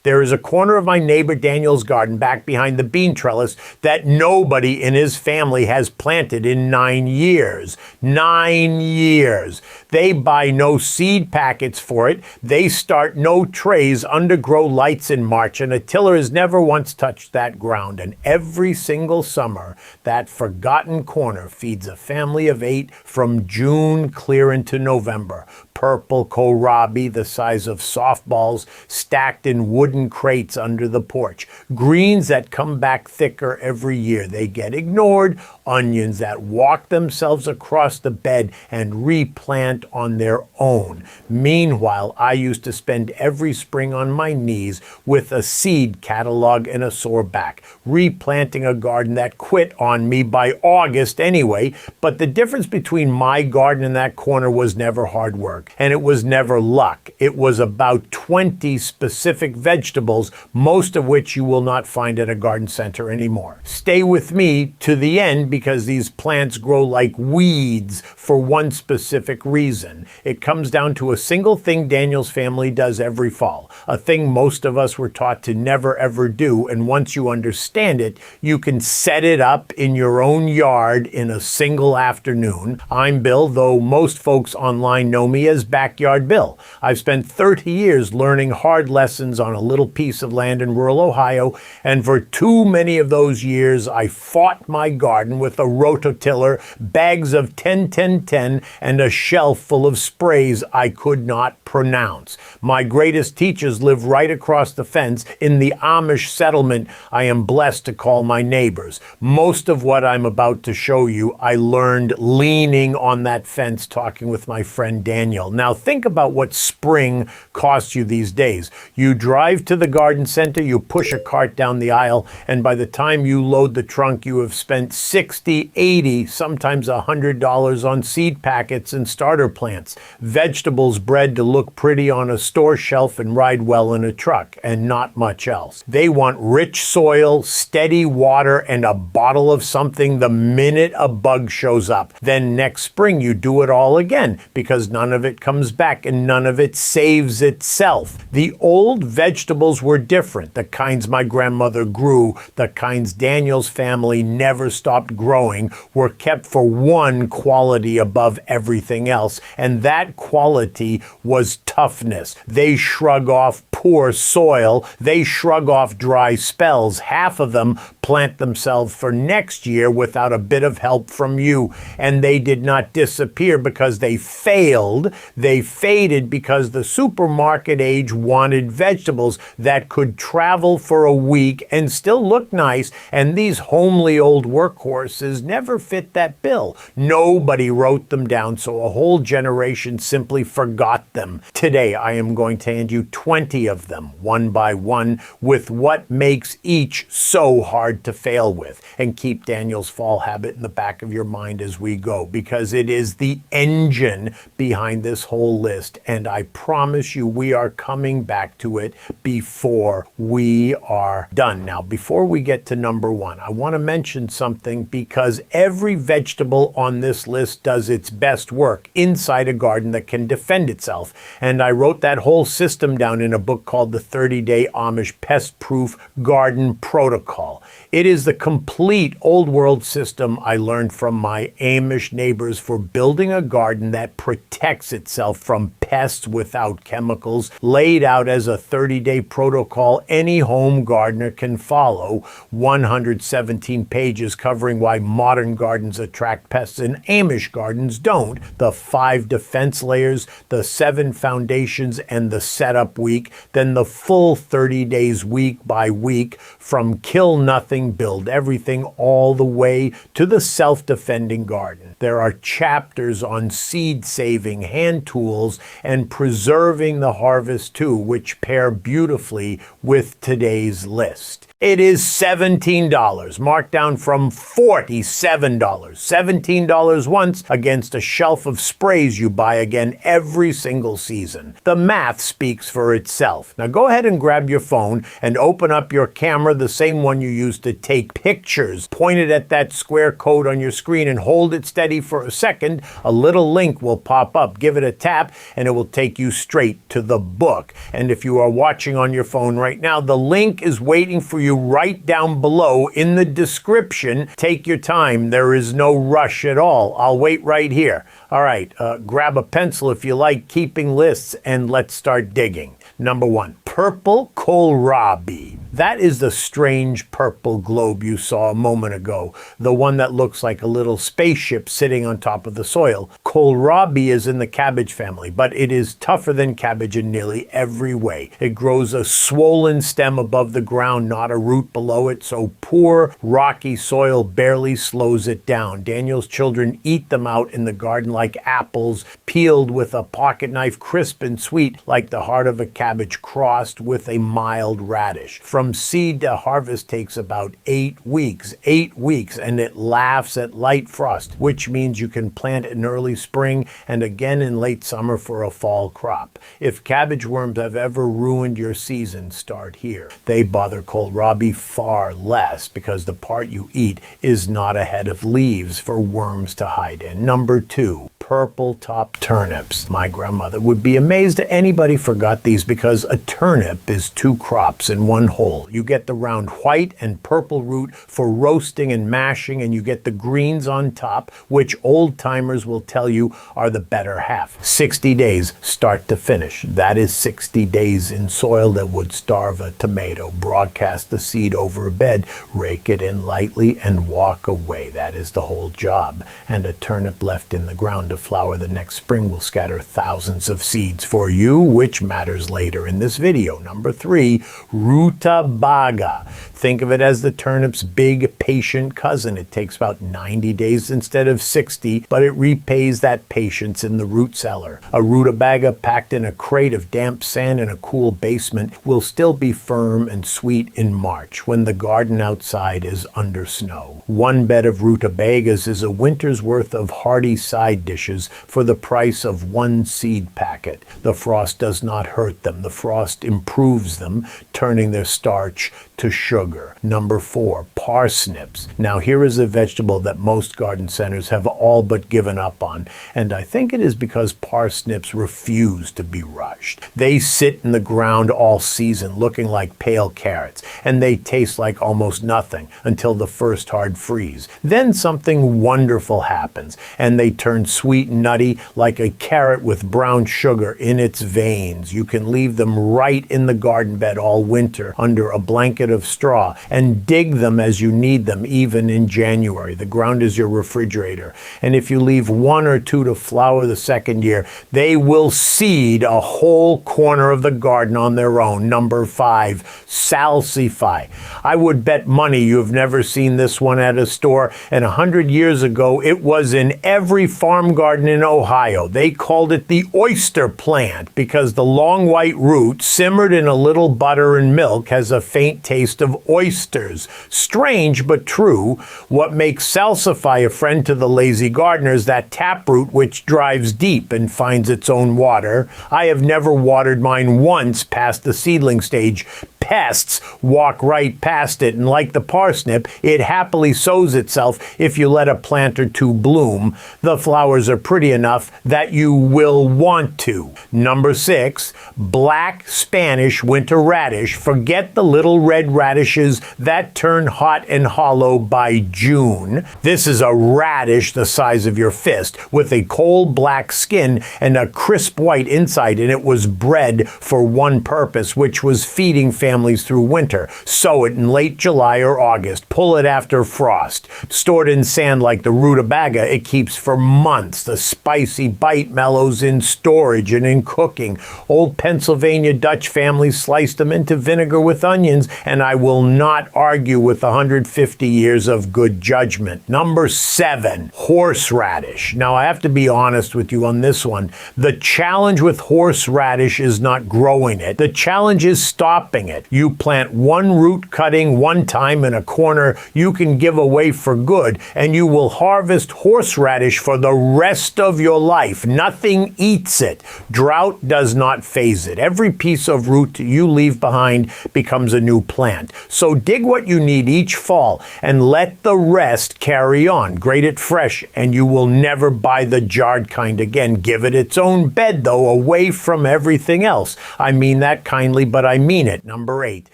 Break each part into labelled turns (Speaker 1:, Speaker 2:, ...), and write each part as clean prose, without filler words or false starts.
Speaker 1: There is a corner of my neighbor Daniel's garden back behind the bean trellis that nobody in his family has planted in 9 years. 9 years. They buy no seed packets for it. They start no trays, undergrow lights in March, and a tiller has never once touched that ground. And every single summer, that forgotten corner feeds a family of 8 from June clear into November. Purple kohlrabi the size of softballs stacked in wooden crates under the porch. Greens that come back thicker every year. They get ignored. Onions that walk themselves across the bed and replant on their own. Meanwhile, I used to spend every spring on my knees with a seed catalog and a sore back, replanting a garden that quit on me by August anyway. But the difference between my garden and that corner was never hard work. And it was never luck. It was about 20 specific vegetables, most of which you will not find at a garden center anymore. Stay with me to the end because these plants grow like weeds for one specific reason. It comes down to a single thing Daniel's family does every fall, a thing most of us were taught to never ever do, and once you understand it, you can set it up in your own yard in a single afternoon. I'm Bill, though most folks online know me as Backyard Bill. I've spent 30 years learning hard lessons on a little piece of land in rural Ohio, and for too many of those years, I fought my garden with a rototiller, bags of 10-10-10, and a shelf full of sprays I could not pronounce. My greatest teachers live right across the fence in the Amish settlement I am blessed to call my neighbors. Most of what I'm about to show you, I learned leaning on that fence talking with my friend Daniel. Now think about what spring costs you these days. You drive to the garden center, you push a cart down the aisle, and by the time you load the trunk, you have spent $60, $80, sometimes $100 on seed packets and starter plants. Vegetables bred to look pretty on a store shelf and ride well in a truck, and not much else. They want rich soil, steady water, and a bottle of something the minute a bug shows up. Then next spring you do it all again because none of it comes back and none of it saves itself. The old vegetables were different. The kinds my grandmother grew, the kinds Daniel's family never stopped growing, were kept for one quality above everything else, and that quality was toughness. They shrug off poor soil, they shrug off dry spells. Half of them plant themselves for next year without a bit of help from you, and they did not disappear because they failed. They faded because the supermarket age wanted vegetables that could travel for a week and still look nice, and these homely old workhorses never fit that bill. Nobody wrote them down, so a whole generation simply forgot them. Today, I am going to hand you 20 of them, one by one, with what makes each so hard to fail with. And keep Daniel's fall habit in the back of your mind as we go, because it is the engine behind this whole list, and I promise you we are coming back to it before we are done. Now, before we get to number one, I want to mention something, because every vegetable on this list does its best work inside a garden that can defend itself, and I wrote that whole system down in a book called The 30-Day Amish Pest-Proof Garden Protocol. It is the complete old world system I learned from my Amish neighbors for building a garden that protects itself from pests without chemicals, laid out as a 30-day protocol any home gardener can follow. 117 pages covering why modern gardens attract pests and Amish gardens don't. The 5 defense layers, the 7 foundations, and the setup week. Then the full 30 days week by week, from kill nothing, build everything, all the way to the self-defending garden. There are chapters on seed saving, hand tools, and preserving the harvest too, which pair beautifully with today's list. It is $17, marked down from $47. $17 once against a shelf of sprays you buy again every single season. The math speaks for itself. Now go ahead and grab your phone and open up your camera, the same one you use to take pictures. Point it at that square code on your screen and hold it steady for a second. A little link will pop up. Give it a tap and it will take you straight to the book. And if you are watching on your phone right now, the link is waiting for you right down below in the description. Take your time. There is no rush at all. I'll wait right here. All right, grab a pencil if you like keeping lists, and let's start digging. Number 1, purple kohlrabi. That is the strange purple globe you saw a moment ago, the one that looks like a little spaceship sitting on top of the soil. Kohlrabi is in the cabbage family, but it is tougher than cabbage in nearly every way. It grows a swollen stem above the ground, not a root below it, so poor, rocky soil barely slows it down. Daniel's children eat them out in the garden like apples, peeled with a pocket knife, crisp and sweet, like the heart of a cabbage crossed with a mild radish. From seed to harvest takes about 8 weeks. 8 weeks, and it laughs at light frost, which means you can plant in early spring and again in late summer for a fall crop. If cabbage worms have ever ruined your season, start here. They bother kohlrabi far less because the part you eat is not a head of leaves for worms to hide in. Number 2, purple top turnips. My grandmother would be amazed that anybody forgot these because a turnip is 2 crops in one hole. You get the round white and purple root for roasting and mashing, and you get the greens on top, which old timers will tell you are the better half. 60 days start to finish. That is 60 days in soil that would starve a tomato. Broadcast the seed over a bed, rake it in lightly, and walk away. That is the whole job. And a turnip left in the ground to flower the next spring will scatter thousands of seeds for you, which matters later in this video. Number 3, rutabaga. Think of it as the turnip's big, patient cousin. It takes about 90 days instead of 60, but it repays that patience in the root cellar. A rutabaga packed in a crate of damp sand in a cool basement will still be firm and sweet in March when the garden outside is under snow. 1 bed of rutabagas is a winter's worth of hearty side dishes for the price of 1 seed packet. The frost does not hurt them. The frost improves them, turning their starch to sugar. Number 4, parsnips. Now here is a vegetable that most garden centers have all but given up on, and I think it is because parsnips refuse to be rushed. They sit in the ground all season looking like pale carrots, and they taste like almost nothing until the first hard freeze. Then something wonderful happens, and they turn sweet and nutty like a carrot with brown sugar in its veins. You can leave them right in the garden bed all winter under a blanket of straw and dig them as you need them, even in January. The ground is your refrigerator, and if you leave 1 or 2 to flower the second year, they will seed a whole corner of the garden on their own. Number 5, salsify. I would bet money you have never seen this one at a store, and 100 years ago it was in every farm garden in Ohio. They called it the oyster plant because the long white root, simmered in a little butter and milk, has a faint taste of oysters. Strange but true. What makes salsify a friend to the lazy gardener is that taproot which drives deep and finds its own water. I have never watered mine once past the seedling stage. Pests walk right past it, and like the parsnip, it happily sows itself if you let a plant or 2 bloom. The flowers are pretty enough that you will want to. Number 6, black Spanish winter radish. Forget the little red radishes that turn hot and hollow by June. This is a radish the size of your fist with a coal black skin and a crisp white inside, and it was bred for one purpose, which was feeding families through winter. Sow it in late July or August. Pull it after frost. Stored in sand like the rutabaga, it keeps for months. The spicy bite mellows in storage and in cooking. Old Pennsylvania Dutch families sliced them into vinegar with onions, and I will not argue with 150 years of good judgment. Number 7, horseradish. Now I have to be honest with you on this one. The challenge with horseradish is not growing it. The challenge is stopping it. it. You plant one root cutting one time in a corner you can give away for good, and you will harvest horseradish for the rest of your life. Nothing eats it. Drought does not phase it. Every piece of root you leave behind becomes a new plant. So dig what you need each fall and let the rest carry on. Grate it fresh and you will never buy the jarred kind again. Give it its own bed though, away from everything else. I mean that kindly, but I mean it. Number 8,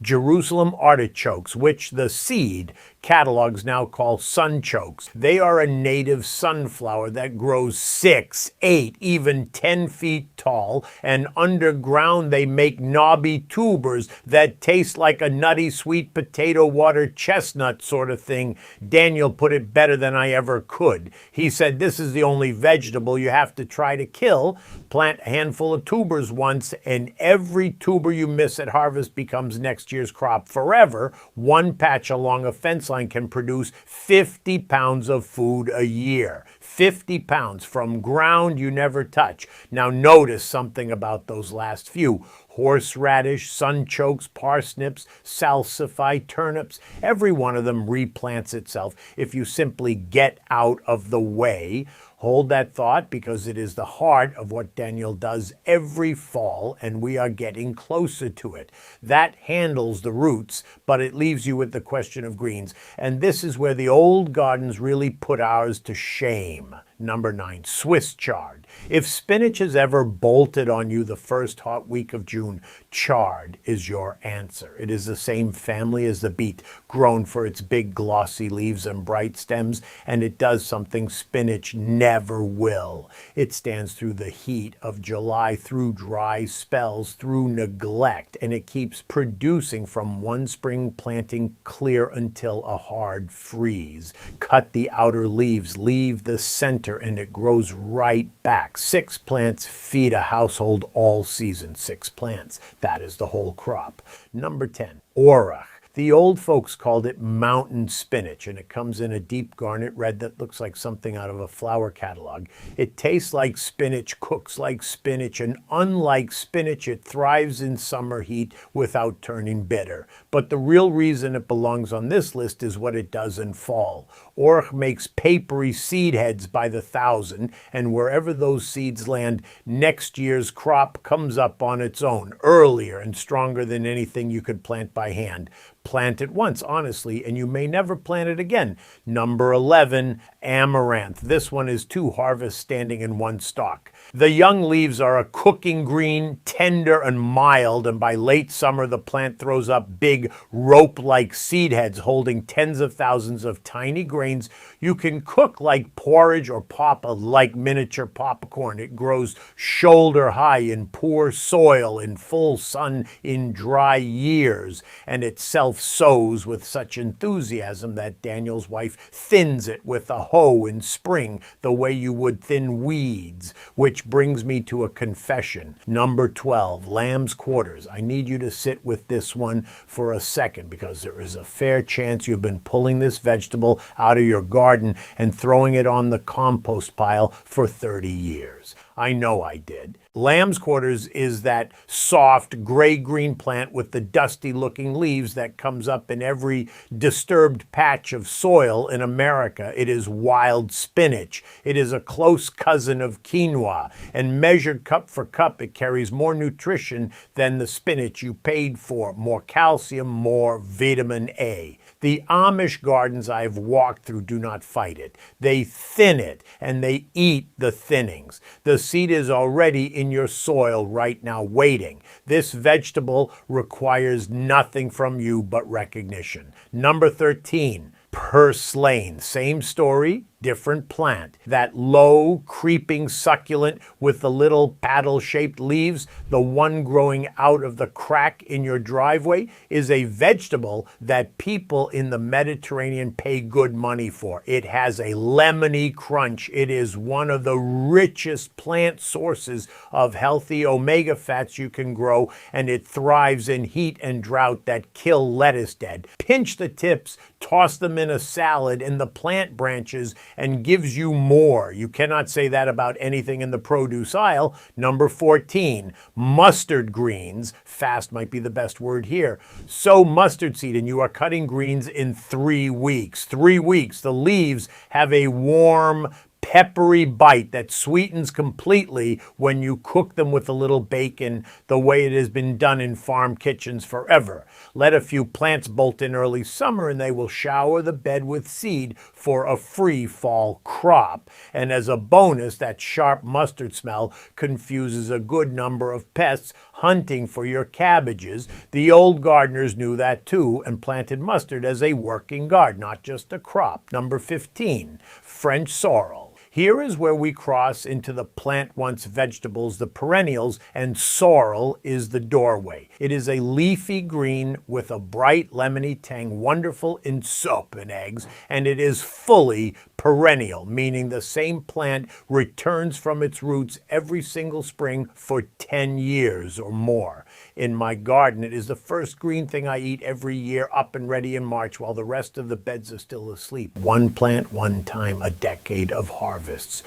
Speaker 1: Jerusalem artichokes, which the seed catalogs now call sunchokes. They are a native sunflower that grows 6, 8, even 10 feet tall, and underground they make knobby tubers that taste like a nutty sweet potato water chestnut sort of thing. Daniel put it better than I ever could. He said, this is the only vegetable you have to try to kill. Plant a handful of tubers once, and every tuber you miss at harvest becomes next year's crop forever. One patch along a fence line can produce 50 pounds of food a year. 50 pounds from ground you never touch. Now notice something about those last few. Horseradish, sunchokes, parsnips, salsify, turnips, every one of them replants itself if you simply get out of the way. Hold that thought, because it is the heart of what Daniel does every fall, and we are getting closer to it. That handles the roots, but it leaves you with the question of greens. And this is where the old gardens really put ours to shame. Number 9, Swiss chard. If spinach has ever bolted on you the first hot week of June, chard is your answer. It is the same family as the beet, grown for its big glossy leaves and bright stems, and it does something spinach never will. It stands through the heat of July, through dry spells, through neglect, and it keeps producing from one spring planting clear until a hard freeze. Cut the outer leaves, leave the center, and it grows right back. 6 plants feed a household all season. 6 plants. That is the whole crop. Number 10, orach. The old folks called it mountain spinach, and it comes in a deep garnet red that looks like something out of a flower catalog. It tastes like spinach, cooks like spinach, and unlike spinach, it thrives in summer heat without turning bitter. But the real reason it belongs on this list is what it does in fall. Orach makes papery seed heads by the thousand, and wherever those seeds land, next year's crop comes up on its own, earlier and stronger than anything you could plant by hand. Plant it once, honestly, and you may never plant it again. Number 11, amaranth. This one is 2 harvests standing in one stalk. The young leaves are a cooking green, tender and mild, and by late summer the plant throws up big rope-like seed heads holding tens of thousands of tiny grains you can cook like porridge or pop like miniature popcorn. It grows shoulder high in poor soil, in full sun, in dry years, and it self-sows with such enthusiasm that Daniel's wife thins it with a hoe in spring the way you would thin weeds, which brings me to a confession. Number 12, lamb's quarters. I need you to sit with this one for a second, because there is a fair chance you've been pulling this vegetable out of your garden and throwing it on the compost pile for 30 years. I know I did. Lamb's quarters is that soft gray-green plant with the dusty-looking leaves that comes up in every disturbed patch of soil in America. It is wild spinach. It is a close cousin of quinoa, and measured cup for cup, it carries more nutrition than the spinach you paid for. More calcium, more vitamin A. The Amish gardens I've walked through do not fight it. They thin it, and they eat the thinnings. The seed is already in your soil right now waiting. This vegetable requires nothing from you but recognition. Number 13, purslane. Same story, different plant. That low, creeping succulent with the little paddle-shaped leaves, the one growing out of the crack in your driveway, is a vegetable that people in the Mediterranean pay good money for. It has a lemony crunch. It is one of the richest plant sources of healthy omega fats you can grow, and it thrives in heat and drought that kill lettuce dead. Pinch the tips, toss them in a salad, and the plant branches and gives you more. You cannot say that about anything in the produce aisle. Number 14, mustard greens. Fast might be the best word here. Sow mustard seed and you are cutting greens in 3 weeks. 3 weeks. The leaves have a warm, peppery bite that sweetens completely when you cook them with a little bacon, the way it has been done in farm kitchens forever. Let a few plants bolt in early summer and they will shower the bed with seed for a free fall crop. And as a bonus, that sharp mustard smell confuses a good number of pests hunting for your cabbages. The old gardeners knew that too and planted mustard as a working guard, not just a crop. Number 15, French sorrel. Here is where we cross into the plant-once vegetables, the perennials, and sorrel is the doorway. It is a leafy green with a bright lemony tang, wonderful in soap and eggs, and it is fully perennial, meaning the same plant returns from its roots every single spring for 10 years or more. In my garden, it is the first green thing I eat every year, up and ready in March, while the rest of the beds are still asleep. One plant, one time, a decade of harvests.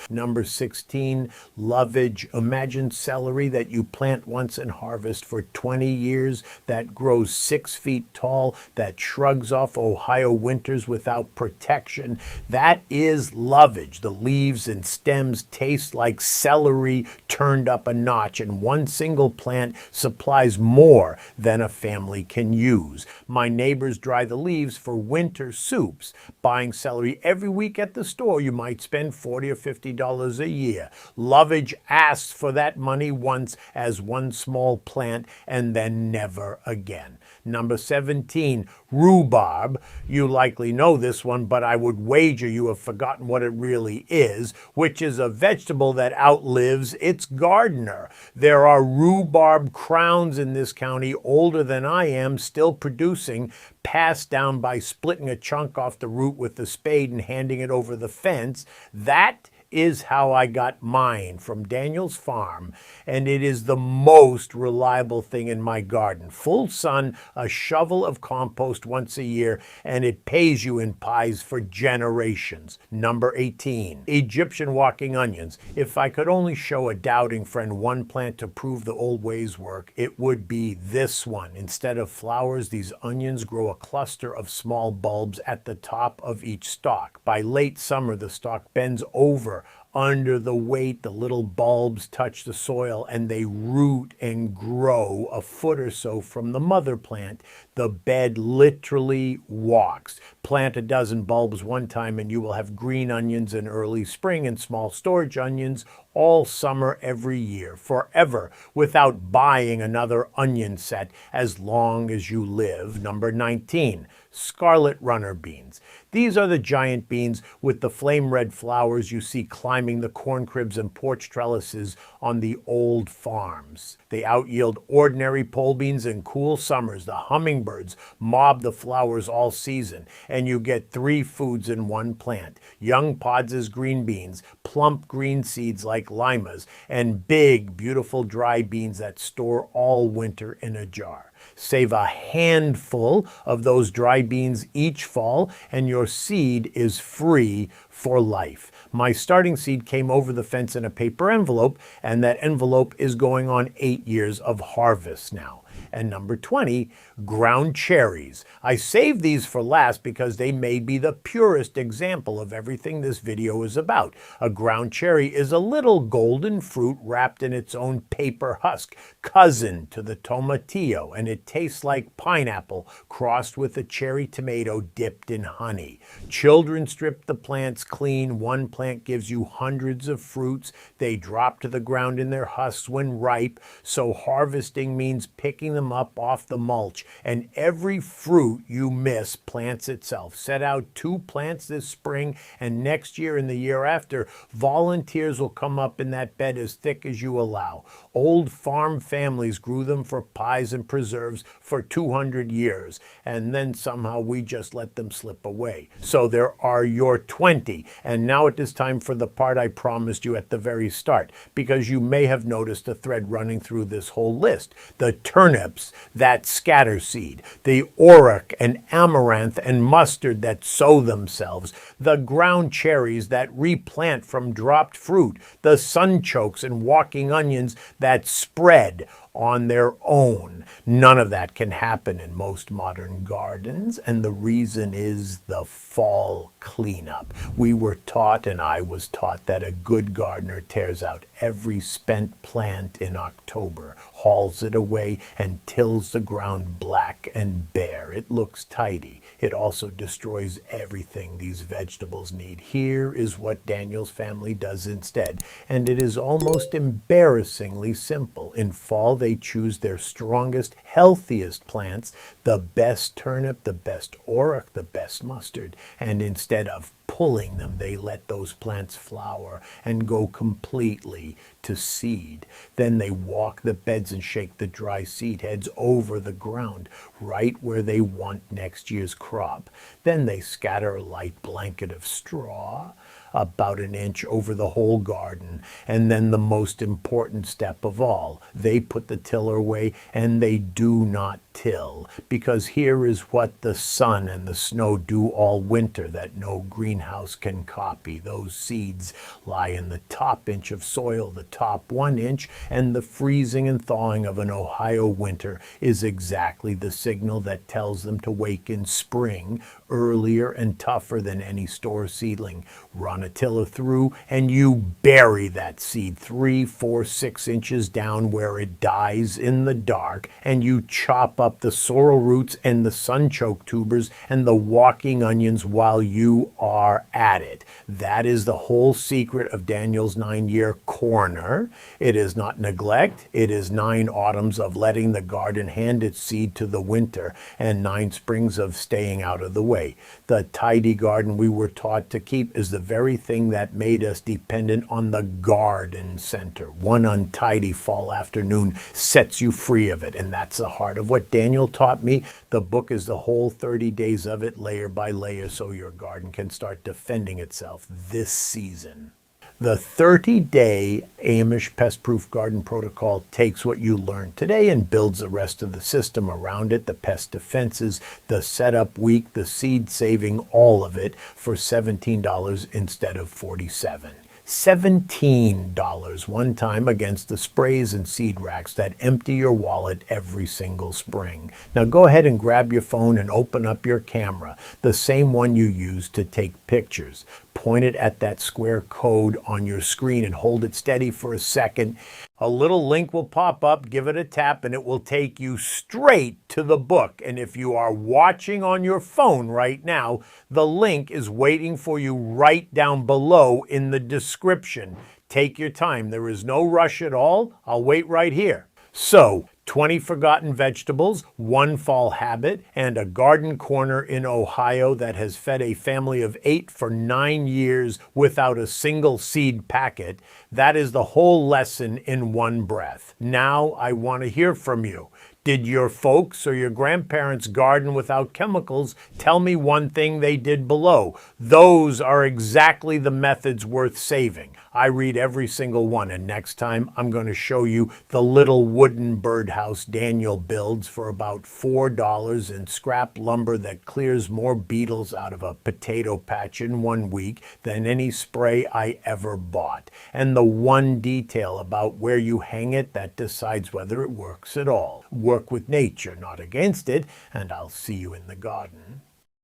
Speaker 1: Number 16, lovage. Imagine celery that you plant once and harvest for 20 years, that grows 6 feet tall, that shrugs off Ohio winters without protection. That is lovage. The leaves and stems taste like celery turned up a notch, and one single plant supplies more than a family can use. My neighbors dry the leaves for winter soups. Buying celery every week at the store, you might spend $40 or $50 a year. Lovage asks for that money once as one small plant and then never again. Number 17, rhubarb. You likely know this one, but I would wager you have forgotten what it really is, which is a vegetable that outlives its gardener. There are rhubarb crowns in this county older than I am, still producing, passed down by splitting a chunk off the root with the spade and handing it over the fence. That is how I got mine, from Daniel's farm, and it is the most reliable thing in my garden. Full sun, a shovel of compost once a year, and it pays you in pies for generations. Number 18, Egyptian walking onions. If I could only show a doubting friend one plant to prove the old ways work, it would be this one. Instead of flowers, these onions grow a cluster of small bulbs at the top of each stalk. By late summer, the stalk bends over under the weight. The little bulbs touch the soil and they root and grow a foot or so from the mother plant. The bed literally walks. Plant a dozen bulbs one time and you will have green onions in early spring and small storage onions all summer every year, forever, without buying another onion set as long as you live. Number 19, scarlet runner beans. These are the giant beans with the flame red flowers you see climbing the corn cribs and porch trellises on the old farms. They outyield ordinary pole beans in cool summers. The hummingbirds mob the flowers all season, and you get 3 foods in one plant: young pods as green beans, plump green seeds like limas, and big, beautiful dry beans that store all winter in a jar. Save a handful of those dry beans each fall, and your seed is free for life. My starting seed came over the fence in a paper envelope, and that envelope is going on 8 years of harvest now. And number 20, ground cherries. I saved these for last because they may be the purest example of everything this video is about. A ground cherry is a little golden fruit wrapped in its own paper husk, cousin to the tomatillo, and it tastes like pineapple crossed with a cherry tomato dipped in honey. Children strip the plants clean. One plant gives you hundreds of fruits. They drop to the ground in their husks when ripe, so harvesting means picking them up off the mulch, and every fruit you miss plants itself. Set out 2 plants this spring, and next year and the year after, volunteers will come up in that bed as thick as you allow. Old farm families grew them for pies and preserves for 200 years, and then somehow we just let them slip away. So there are your 20, and now it is time for the part I promised you at the very start, because you may have noticed a thread running through this whole list: the turnip turnips that scatter seed, the auroch and amaranth and mustard that sow themselves, the ground cherries that replant from dropped fruit, the sunchokes and walking onions that spread on their own. None of that can happen in most modern gardens, and the reason is the fall cleanup. We were taught, and I was taught, that a good gardener tears out every spent plant in October, hauls it away, and tills the ground black and bare. It looks tidy. It also destroys everything these vegetables need. Here is what Daniel's family does instead, and it is almost embarrassingly simple. In fall, they choose their strongest, healthiest plants, the best turnip, the best auroch, the best mustard, and instead of pulling them, they let those plants flower and go completely to seed. Then they walk the beds and shake the dry seed heads over the ground, right where they want next year's crop. Then they scatter a light blanket of straw about an inch over the whole garden. And then the most important step of all, they put the tiller away and they do not till, because here is what the sun and the snow do all winter that no greenhouse can copy. Those seeds lie in the top inch of soil, the top 1 inch, and the freezing and thawing of an Ohio winter is exactly the signal that tells them to wake in spring, earlier and tougher than any store seedling. Run a tiller through and you bury that seed 3, 4, 6 inches down where it dies in the dark, and you chop up the sorrel roots and the sunchoke tubers and the walking onions while you are at it. That is the whole secret of Daniel's 9-year corner. It is not neglect. It is 9 autumns of letting the garden hand its seed to the winter and 9 springs of staying out of the way. The tidy garden we were taught to keep is the very thing that made us dependent on the garden center. One untidy fall afternoon sets you free of it, and that's the heart of what Daniel taught me. The book is the whole 30 days of it, layer by layer, so your garden can start defending itself this season. The 30-day Amish Pest-Proof Garden Protocol takes what you learned today and builds the rest of the system around it, the pest defenses, the setup week, the seed saving, all of it for $17 instead of $47. $17 one time against the sprays and seed racks that empty your wallet every single spring. Now go ahead and grab your phone and open up your camera, the same one you use to take pictures. Point it at that square code on your screen and hold it steady for a second. A little link will pop up, give it a tap, and it will take you straight to the book. And if you are watching on your phone right now, the link is waiting for you right down below in the description. Take your time. There is no rush at all. I'll wait right here. So, 20 forgotten vegetables, 1 fall habit, and a garden corner in Ohio that has fed a family of 8 for 9 years without a single seed packet. That is the whole lesson in one breath. Now I want to hear from you. Did your folks or your grandparents garden without chemicals? Tell me one thing they did below. Those are exactly the methods worth saving. I read every single one, and next time I'm going to show you the little wooden birdhouse Daniel builds for about $4 in scrap lumber that clears more beetles out of a potato patch in 1 week than any spray I ever bought. And the one detail about where you hang it that decides whether it works at all. Work with nature, not against it, and I'll see you in the garden.